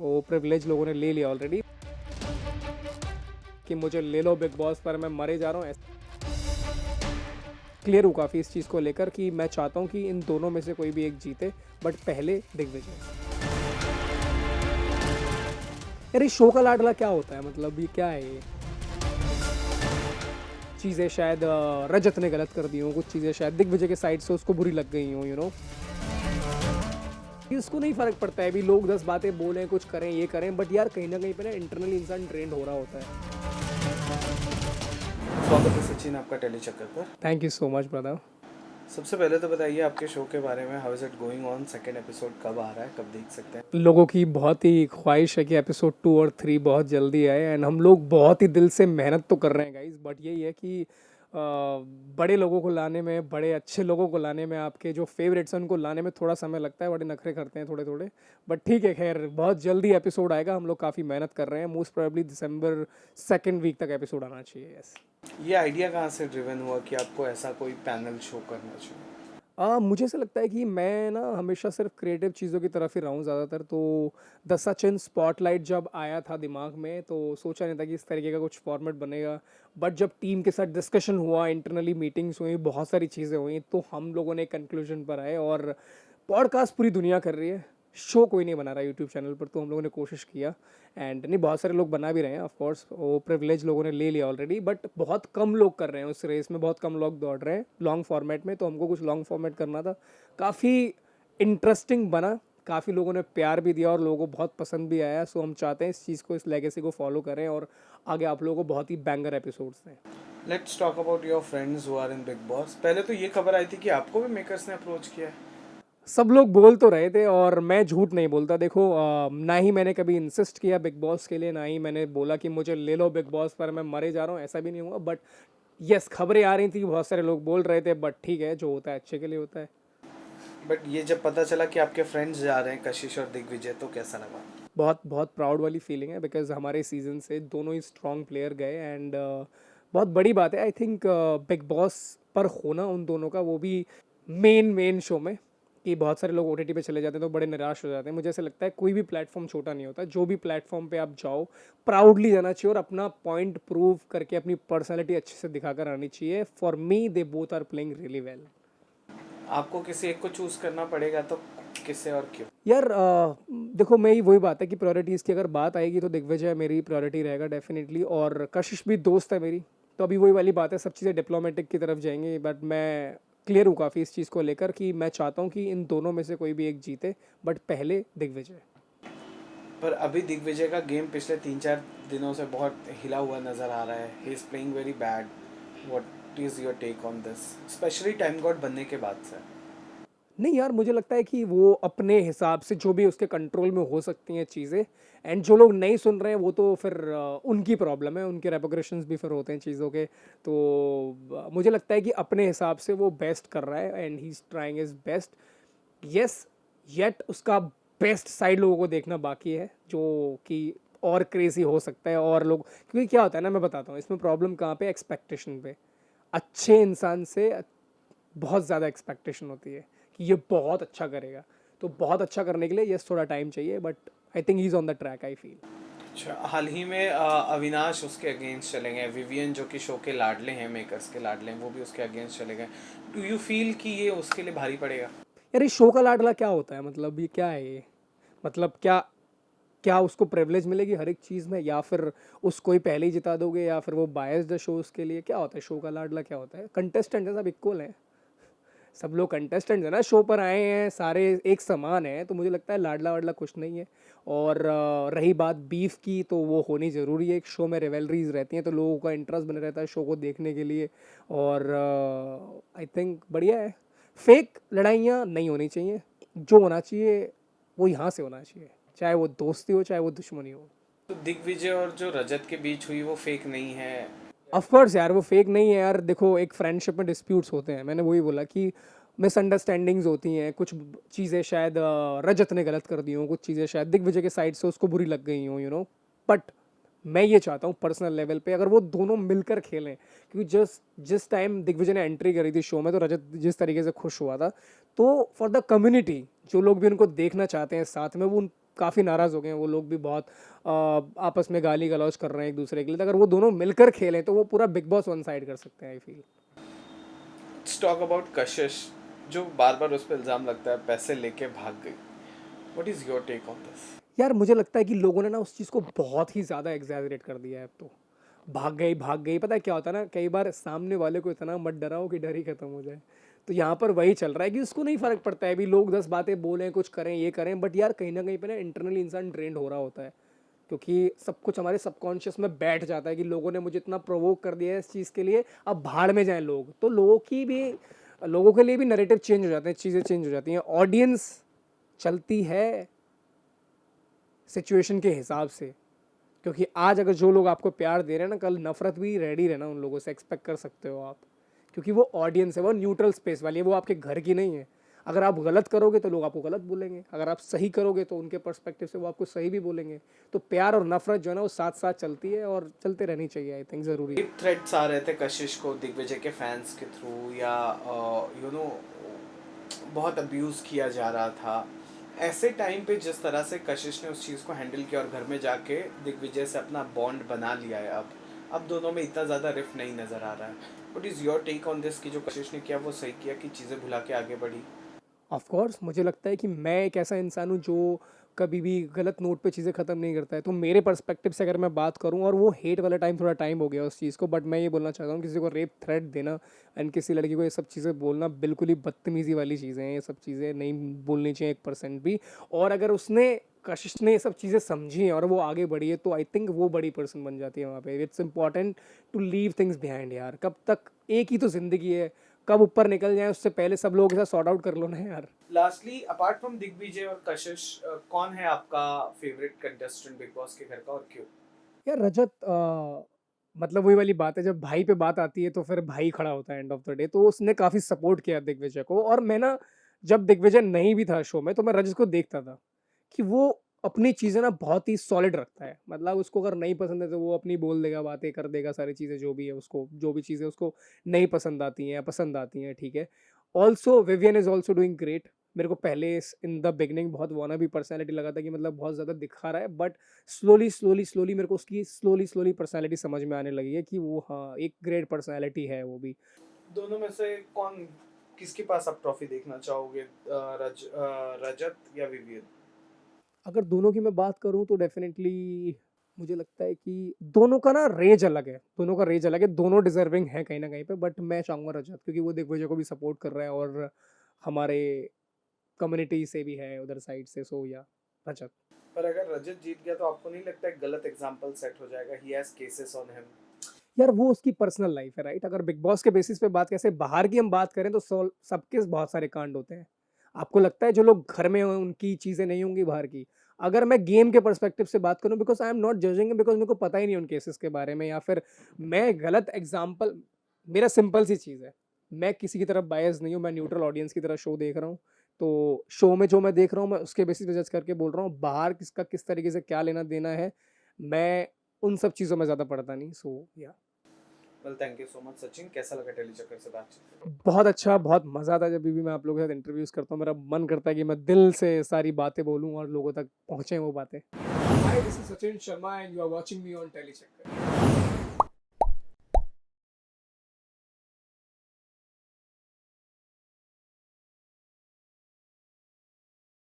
वो प्रिविलेज लोगों ने ले लिया ऑलरेडी कि मुझे ले लो बिग बॉस पर मैं मरे जा रहा हूँ। क्लियर हूँ काफ़ी इस चीज़ को लेकर कि मैं चाहता हूँ कि इन दोनों में से कोई भी एक जीते, बट पहले दिग्विजय। यार ये शो का लाडला क्या होता है, मतलब ये क्या है ये चीज़ें शायद रजत ने गलत कर दी हों, कुछ चीज़ें शायद दिग्विजय के साइड से उसको बुरी लग गई हों, यू नो। उसको नहीं फ़र्क पड़ता है, अभी लोग 10 बातें बोलें, कुछ करें, ये करें, बट यार कहीं ना कहीं पे ना इंटरनली इंसान ड्रेन्ड हो रहा होता है। स्वागत है सचिन आपका टेली चक्कर पर। Thank you so much brother. सबसे पहले तो बताइए आपके शो के बारे में, how is it going on, second episode कब आ रहा है, कब देख सकते हैं? लोगों की बहुत ही ख्वाहिश है कि एपिसोड 2 और 3 बहुत जल्दी आए, एंड हम लोग बहुत ही दिल से मेहनत तो कर रहे हैं गाइस, बट यही है कि बड़े लोगों को लाने में, बड़े अच्छे लोगों को लाने में, आपके जो फेवरेट्स हैं उनको लाने में थोड़ा समय लगता है, बड़े नखरे करते हैं थोड़े थोड़े, बट ठीक है। खैर बहुत जल्दी एपिसोड आएगा, हम लोग काफ़ी मेहनत कर रहे हैं, मोस्ट प्रोबेबली दिसंबर सेकेंड वीक तक एपिसोड आना चाहिए। यस। ये आइडिया कहाँ से ड्रिवन हुआ कि आपको ऐसा कोई पैनल शो करना चाहिए? मुझे ऐसा लगता है कि मैं ना हमेशा सिर्फ क्रिएटिव चीज़ों की तरफ ही रहा हूँ ज़्यादातर, तो द सचिन स्पॉटलाइट जब आया था दिमाग में तो सोचा नहीं था कि इस तरीके का कुछ फॉर्मेट बनेगा, बट जब टीम के साथ डिस्कशन हुआ, इंटरनली मीटिंग्स हुई, बहुत सारी चीज़ें हुई, तो हम लोगों ने कंक्लूजन पर आए। और पॉडकास्ट पूरी दुनिया कर रही है, शो कोई नहीं बना रहा यूट्यूब चैनल पर, तो हम लोगों ने कोशिश किया, एंड नहीं बहुत सारे लोग बना भी रहे हैं, ऑफ कोर्स वो प्रिविलेज लोगों ने ले लिया ऑलरेडी, बट बहुत कम लोग कर रहे हैं उस रेस में, बहुत कम लोग दौड़ रहे हैं लॉन्ग फॉर्मेट में, तो हमको कुछ लॉन्ग फॉर्मेट करना था। काफ़ी इंटरेस्टिंग बना, काफ़ी लोगों ने प्यार भी दिया और लोगों को बहुत पसंद भी आया, सो हम चाहते हैं इस चीज़ को, इस लेगेसी को फॉलो करें और आगे आप लोगों को बहुत ही बैंगर एपिसोड्स दें। Let's talk about your friends who are in Bigg Boss. पहले तो ये खबर आई थी कि आपको भी मेकर्स ने अप्रोच किया है। सब लोग बोल तो रहे थे, और मैं झूठ नहीं बोलता। देखो ना ही मैंने कभी इंसिस्ट किया बिग बॉस के लिए, ना ही मैंने बोला कि मुझे ले लो बिग बॉस पर मैं मरे जा रहा हूँ, ऐसा भी नहीं हुआ, बट यस खबरें आ रही थी, बहुत सारे लोग बोल रहे थे, बट ठीक है, जो होता है अच्छे के लिए होता है। बट ये जब पता चला कि आपके फ्रेंड्स जा रहे हैं, कशिश और दिग्विजय, तो कैसा लगा? बहुत बहुत प्राउड वाली फीलिंग है, बिकॉज हमारे सीजन से दोनों ही स्ट्रॉन्ग प्लेयर गए, एंड बहुत बड़ी बात है आई थिंक बिग बॉस पर होना उन दोनों का, वो भी मेन शो में, कि बहुत सारे लोग ओटीटी पे चले जाते हैं तो बड़े निराश हो जाते हैं। मुझे ऐसा लगता है कोई भी प्लेटफॉर्म छोटा नहीं होता, जो भी प्लेटफॉर्म पे आप जाओ प्राउडली जाना चाहिए और अपना पॉइंट प्रूव करके अपनी पर्सनैलिटी अच्छे से दिखाकर आनी चाहिए। For me they both are playing really well. आपको किसी एक को चूज करना पड़ेगा तो किसे और क्यों? यार देखो मेरी वही बात है कि प्रायोरिटीज़ की अगर बात आएगी तो दिग्विजय मेरी प्रायोरिटी रहेगा डेफिनेटली, और कशिश भी दोस्त है मेरी, तो अभी वही वाली बात है, सब चीज़ें डिप्लोमेटिक की तरफ जाएंगी, बट मैं क्लियर हूँ काफ़ी इस चीज़ को लेकर कि मैं चाहता हूँ कि इन दोनों में से कोई भी एक जीते, बट पहले दिग्विजय। पर अभी दिग्विजय का गेम पिछले 3-4 दिनों से बहुत हिला हुआ नजर आ रहा है। He is playing very bad. What is your take on this, specially time god बनने के बाद से? नहीं यार, मुझे लगता है कि वो अपने हिसाब से जो भी उसके कंट्रोल में हो सकती हैं चीज़ें, एंड जो लोग नहीं सुन रहे हैं वो तो फिर उनकी प्रॉब्लम है, उनके रेपोक्रेशंस भी फिर होते हैं चीज़ों के, तो मुझे लगता है कि अपने हिसाब से वो बेस्ट कर रहा है, and he is trying is best. Yes, yet उसका बेस्ट साइड लोगों को देखना बाकी है, जो कि और क्रेजी हो सकता है, और लोग, क्योंकि क्या होता है ना, मैं बताता हूँ इसमें प्रॉब्लम कहाँ पे, एक्सपेक्टेशन पे। अच्छे इंसान से बहुत ज़्यादा एक्सपेक्टेशन होती है कि ये बहुत अच्छा करेगा, तो बहुत अच्छा करने के लिए यस थोड़ा टाइम चाहिए, but I think he is on the track, I feel. अच्छा, हाल ही में अविनाश उसके अगेंस्ट चले गए, विवियन जो कि शो के लाडले हैं, मेकर्स के लाडले हैं, वो भी उसके अगेंस्ट चले गए। डू यू फील कि ये उसके लिए भारी पड़ेगा? यार ये शो का लाडला क्या होता है, मतलब ये क्या है ये, मतलब क्या क्या उसको प्रिविलेज मिलेगी हर एक चीज़ में, या फिर उसको ही पहले ही जिता दोगे, या फिर वो बायस द शो उसके लिए, क्या होता है शो का लाडला, क्या होता है? कंटेस्टेंट है, सब इक्वल हैं, सब लोग कंटेस्टेंट्स हैं ना, शो पर आए हैं, सारे एक समान हैं, तो मुझे लगता है लाडला वाडला कुछ नहीं है। और रही बात बीफ की, तो वो होनी ज़रूरी है, एक शो में रिवेलरीज रहती हैं तो लोगों का इंटरेस्ट बने रहता है शो को देखने के लिए, और आई थिंक बढ़िया है। फेक लड़ाइयाँ नहीं होनी चाहिए, जो होना चाहिए वो यहाँ से होना चाहिए, चाहे वो दोस्ती हो चाहे वो दुश्मनी हो। तो दिग्विजय और जो रजत के बीच हुई वो फेक नहीं है? ऑफ कोर्स यार वो फेक नहीं है यार, देखो एक फ्रेंडशिप में डिस्प्यूट्स होते हैं, मैंने वही बोला कि मिसअंडरस्टैंडिंग्स होती हैं, कुछ चीज़ें शायद रजत ने गलत कर दी हों, कुछ चीज़ें शायद दिग्विजय के साइड से उसको बुरी लग गई हों, यू नो, बट मैं ये चाहता हूँ पर्सनल लेवल पे अगर वो दोनों मिलकर खेलें, क्योंकि जिस टाइम दिग्विजय ने एंट्री करी थी शो में, तो रजत जिस तरीके से खुश हुआ था, तो फॉर द कम्युनिटी जो लोग भी उनको देखना चाहते हैं साथ में, वो काफ़ी नाराज़ हो गए हैं वो लोग भी बहुत, आपस में गाली गलौज कर रहे हैं एक दूसरे के लिए। तो अगर वो दोनों मिलकर खेलें तो वो पूरा बिग बॉस वन साइड कर सकते हैं, I feel. Let's talk about कशिश, जो बार बार उस पर इल्ज़ाम लगता है पैसे लेके भाग गई। What is your take on this? यार मुझे लगता है कि लोगों ने ना उस चीज़ को बहुत ही ज़्यादा एग्जैजरेट कर दिया है अब तो। भाग गई, पता है क्या होता है ना, कई बार सामने वाले को इतना मत डराओ कि डर ही खत्म हो जाए। तो यहाँ पर वही चल रहा है कि उसको नहीं फ़र्क पड़ता है, अभी लोग 10 बातें बोलें, कुछ करें, ये करें, बट यार कहीं न कहीं पे ना इंटरनली इंसान ड्रेन्ड हो रहा होता है। क्योंकि सब कुछ हमारे सबकॉन्शियस में बैठ जाता है कि लोगों ने मुझे इतना प्रोवोक कर दिया है इस चीज़ के लिए, अब भाड़ में जाएँ लोग। तो लोगों के लिए भी नैरेटिव चेंज हो जाते हैं, चीज़ें चेंज हो जाती हैं। ऑडियंस चलती है सिचुएशन के हिसाब से, क्योंकि आज अगर जो लोग आपको प्यार दे रहे हैं ना, कल नफरत भी रेडी रहना उन लोगों से एक्सपेक्ट कर सकते हो आप, क्योंकि वो ऑडियंस है, वो न्यूट्रल स्पेस वाली है, वो आपके घर की नहीं है। अगर आप गलत करोगे तो लोग आपको गलत बोलेंगे, अगर आप सही करोगे तो उनके पर्सपेक्टिव से वो आपको सही भी बोलेंगे। तो प्यार और नफरत जो है ना वो साथ साथ चलती है और चलते रहनी चाहिए, आई थिंक ज़रूरी है। थ्रेट्स आ रहे थे कशिश को दिग्विजय के फैंस के थ्रू, या यू नो बहुत अब्यूज़ किया जा रहा था। ऐसे टाइम पे जिस तरह से कशिश ने उस चीज़ को हैंडल किया और घर में जाके दिग्विजय से अपना बॉन्ड बना लिया है, अब दोनों में इतना ज़्यादा रिफ्ट नहीं नज़र आ रहा है। What is your take on this कि जो कशिश ने किया वो सही किया कि चीज़ें भुला के आगे बढ़ी? ऑफ कोर्स मुझे लगता है कि मैं एक ऐसा इंसान हूँ जो कभी भी गलत नोट पे चीज़ें ख़त्म नहीं करता है। तो मेरे पर्सपेक्टिव से अगर मैं बात करूँ, और वो हेट वाला टाइम थोड़ा टाइम हो गया उस चीज़ को, बट मैं ये बोलना चाहता हूँ किसी को रेप थ्रेट देना एंड किसी लड़की को ये सब चीज़ें बोलना बिल्कुल ही बदतमीज़ी वाली चीज़ें हैं। ये सब चीज़ें नहीं बोलनी चाहिए 1% भी। और अगर उसने कशिश ने ये सब चीज़ें समझी हैं और वो आगे बढ़ी है तो आई थिंक वो बड़ी पर्सन बन जाती है वहाँ पे। It's important to leave things behind यार। कब तक, एक ही तो ज़िंदगी है, कब ऊपर निकल जाए उससे पहले सब लोगों के साथ सॉर्ट आउट कर लो ना यार। लास्टली, अपार्ट फ्रॉम दिग्विजय और कशिश, कौन है आपका फेवरेट कंटेस्टेंट बिग बॉस के घर का और क्यों? यार रजत, मतलब वही वाली बात है, जब भाई पे बात आती है तो फिर भाई खड़ा होता है एंड ऑफ द डे। तो उसने काफ़ी सपोर्ट किया दिग्विजय को, और मैं ना, जब दिग्विजय नहीं भी था शो में तो मैं रजत को देखता था कि वो अपनी चीज़ें ना बहुत ही सॉलिड रखता है। मतलब उसको अगर नहीं पसंद है तो वो अपनी बोल देगा, बातें कर देगा, सारी चीज़ें जो भी है उसको, जो भी चीज़ें उसको नहीं पसंद आती हैं या पसंद आती हैं, ठीक है। Also Vivian is also doing great. मेरे को पहले इन द बिगनिंग बहुत वाना भी पर्सनैलिटी लगा था कि मतलब बहुत ज़्यादा दिखा रहा है, बट स्लोली मेरे को उसकी स्लोली पर्सनैलिटी समझ में आने लगी है कि वो, हाँ, एक ग्रेट पर्सनैलिटी है वो भी। दोनों में से कौन, किसके पास आप ट्रॉफी देखना चाहोगे, रजत या विवियन? अगर दोनों की मैं बात करूँ तो डेफिनेटली मुझे लगता है कि दोनों का ना रेंज अलग है, दोनों का रेंज अलग है, दोनों डिजर्विंग हैं कहीं ना कहीं पे, बट मैं चाहूँगा रजत, क्योंकि वो दिग्विजय को भी सपोर्ट कर रहा है और हमारे कम्युनिटी से भी है उधर साइड से, सो या रजत। पर अगर रजत जीत गया तो आपको नहीं लगता एक गलत एग्जांपल सेट हो जाएगा? He has cases on him. यार वो उसकी पर्सनल लाइफ है, राइट। अगर बिग बॉस के बेसिस पे बात, कैसे बाहर की हम बात करें तो सबके बहुत सारे कांड होते हैं। आपको लगता है जो लोग घर में हों उनकी चीज़ें नहीं होंगी बाहर की? अगर मैं गेम के पर्सपेक्टिव से बात करूं, because I am not judging, because मेरे को पता ही नहीं उन केसेस के बारे में, या फिर मैं गलत एग्जाम्पल, मेरा सिंपल सी चीज़ है, मैं किसी की तरफ बायस नहीं हूँ, मैं न्यूट्रल ऑडियंस की तरह शो देख रहा हूँ। तो शो में जो मैं देख रहा हूँ मैं उसके बेसिस पे जज करके बोल रहा हूँ, बाहर किसका किस तरीके से क्या लेना देना है, मैं उन सब चीज़ों में ज़्यादा पड़ता नहीं। सो या well, thank you so much Sachin. कैसा लगा टेली चक्कर से बातचीत करके? बहुत अच्छा, बहुत मज़ा आता है जब भी मैं आप लोगों के साथ इंटरव्यूज़ करता हूँ। मेरा मन करता है कि मैं दिल से सारी बातें बोलूँ और लोगों तक पहुँचे वो बातें। Hi, this is Sachin Sharma and you are watching me on Tele चक्कर।